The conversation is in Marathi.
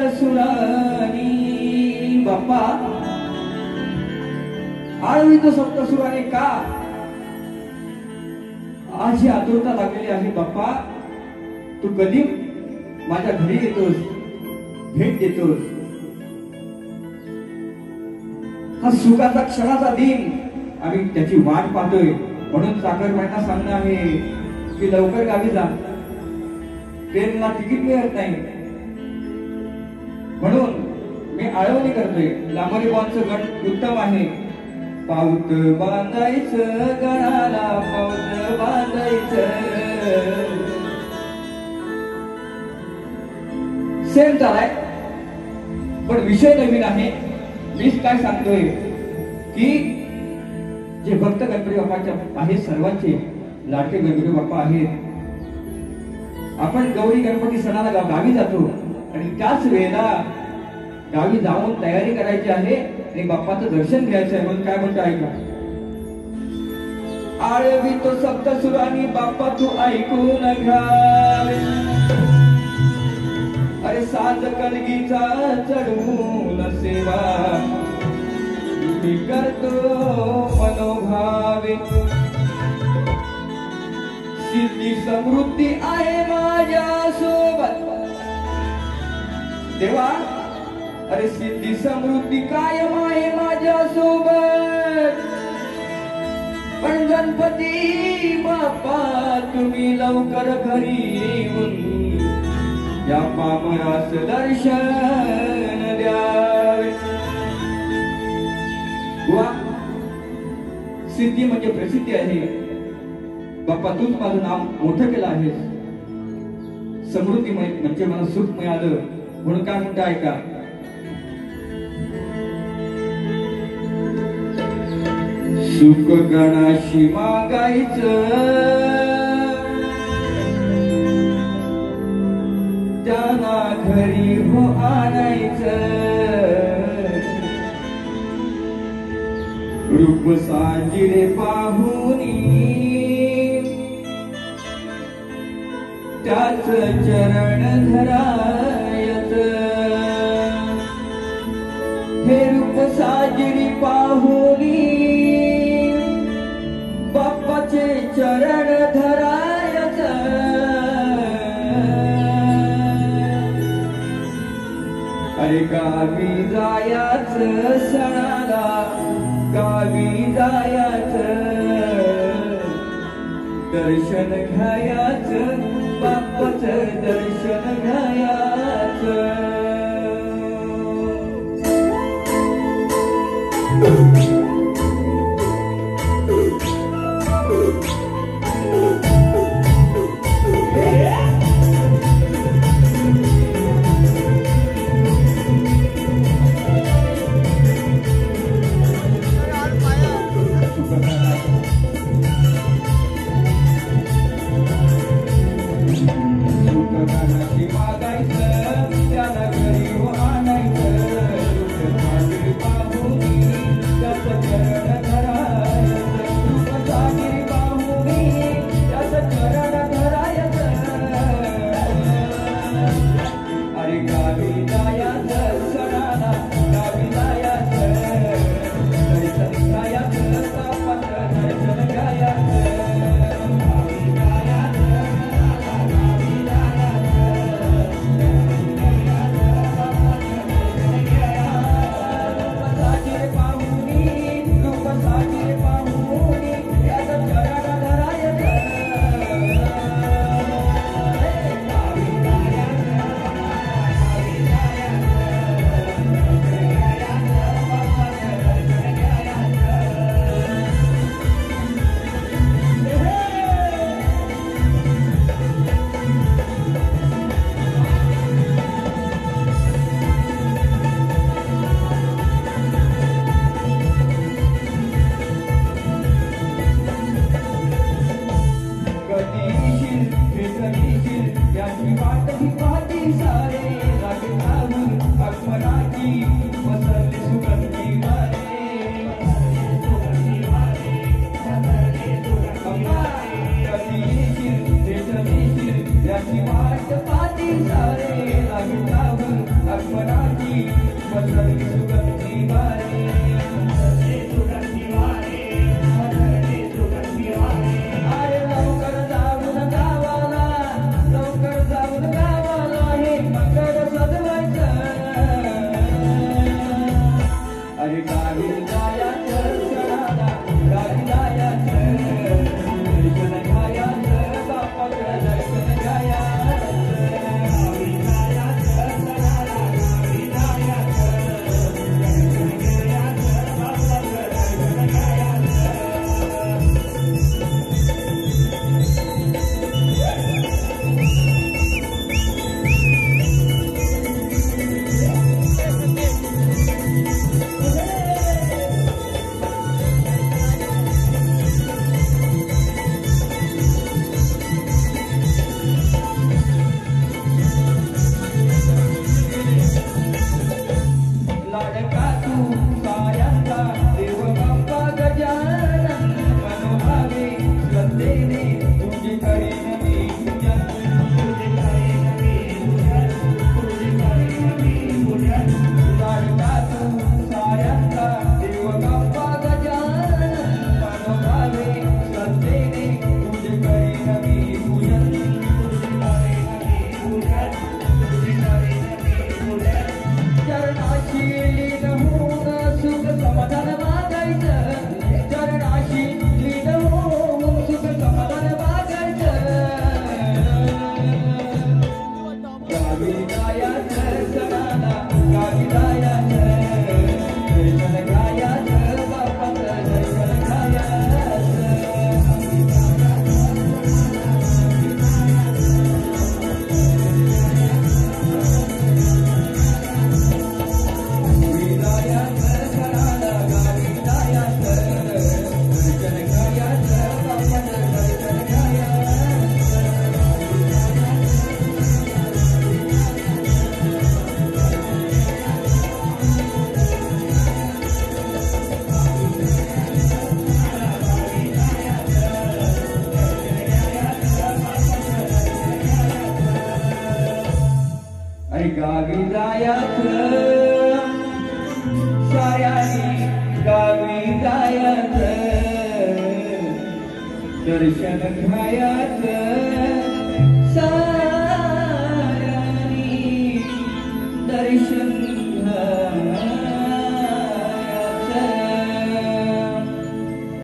सप्तसुरानी बाप्पा आळवितो सप्तसुराने का आज ही आतुरता लागलेली आहे बाप्पा तू कधी माझ्या घरी येतोस भेट देतोस हा सुखाचा क्षणाचा दिन आम्ही त्याची वाट पाहतोय म्हणून चाकरमान्यांना सांगणं आहे की लवकर गावी जा ट्रेनला तिकीट मिळत नाही म्हणून मी आळवणी करतोय लांबरी बॉनचं गण उत्तम आहे पाऊत बांधायचं गणाला पाऊत बांधायचं सेम झालाय पण विषय नवीन आहे मीच काय सांगतोय की जे भक्त गणपती बाप्पाच्या आहेत सर्वांचे लाडके गणपती बाप्पा आहेत आपण गौरी गणपती सणाला गावी जातो आणि त्याच वेळेला गावी जाऊन तयारी करायची आहे आणि बाप्पाचं दर्शन घ्यायचं आहे म्हणून काय म्हणतो ऐका आळवितो सप्तसुरानी बाप्पा तू ऐकून घ्यावे अरे साज कलगीचा चढवून सेवा मी करतो मनोभावे सिद्धी समृद्धी आहे माझ्या सोबत देवा अरे सिद्धी समृद्धी कायम आहे माझ्या सोबत पण गणपती बाप्पा तुम्ही लवकर घरी येऊन या पामरास दर्शन द्यावे सिद्धी म्हणजे प्रसिद्धी आहे बाप्पा तूच माझं नाव मोठं केलं आहेस समृद्धी म्हणजे मला सुख मिळालं म्हणून काय म्हणता ऐका सुख गणाशी मागायचं त्यांना घरी हो आणायचं रूप साजिरे पाहुनी त्याच चरण धरायचं हे रूप साजिरी पाहुनी बाप्पाचे चरण धरायचं अरे गावी जायाचं सणाला गावी जायाचं दर्शन घ्यायाचं बाप्पाचं दर्शन घ्यायाचं त्याला घरी आणायचं बालपणाची वसंती सुगंधी वारे अरे लवकर जाऊन गावाला हे मकर सजवायचं अरे गावी जायचं सणाला गावी जायचं दर्शन घ्यायचं बापाचं दर्शन घ्यायचं लाडका तू साऱ्यांचा देव बाप्पा गजानन मनोभावे श्रद्धेने तुझे करीन मी पूजन लाडका तू साऱ्यांचा देव बाप्पा गजानन मनोभावे श्रद्धेने तुझे करीन मी पूजन चरणाशी लीन होऊन सुख समाधान मागायचं चरणाशी लीन होऊन सुख समाधान मागायचं गावी जायचं सणाला गावी जायचं दर्शन घ्यायचं बापाचं दर्शन घ्यायचं अरे गावी जायचं साऱ्यानी गावी जायचं दर्शन घ्यायचं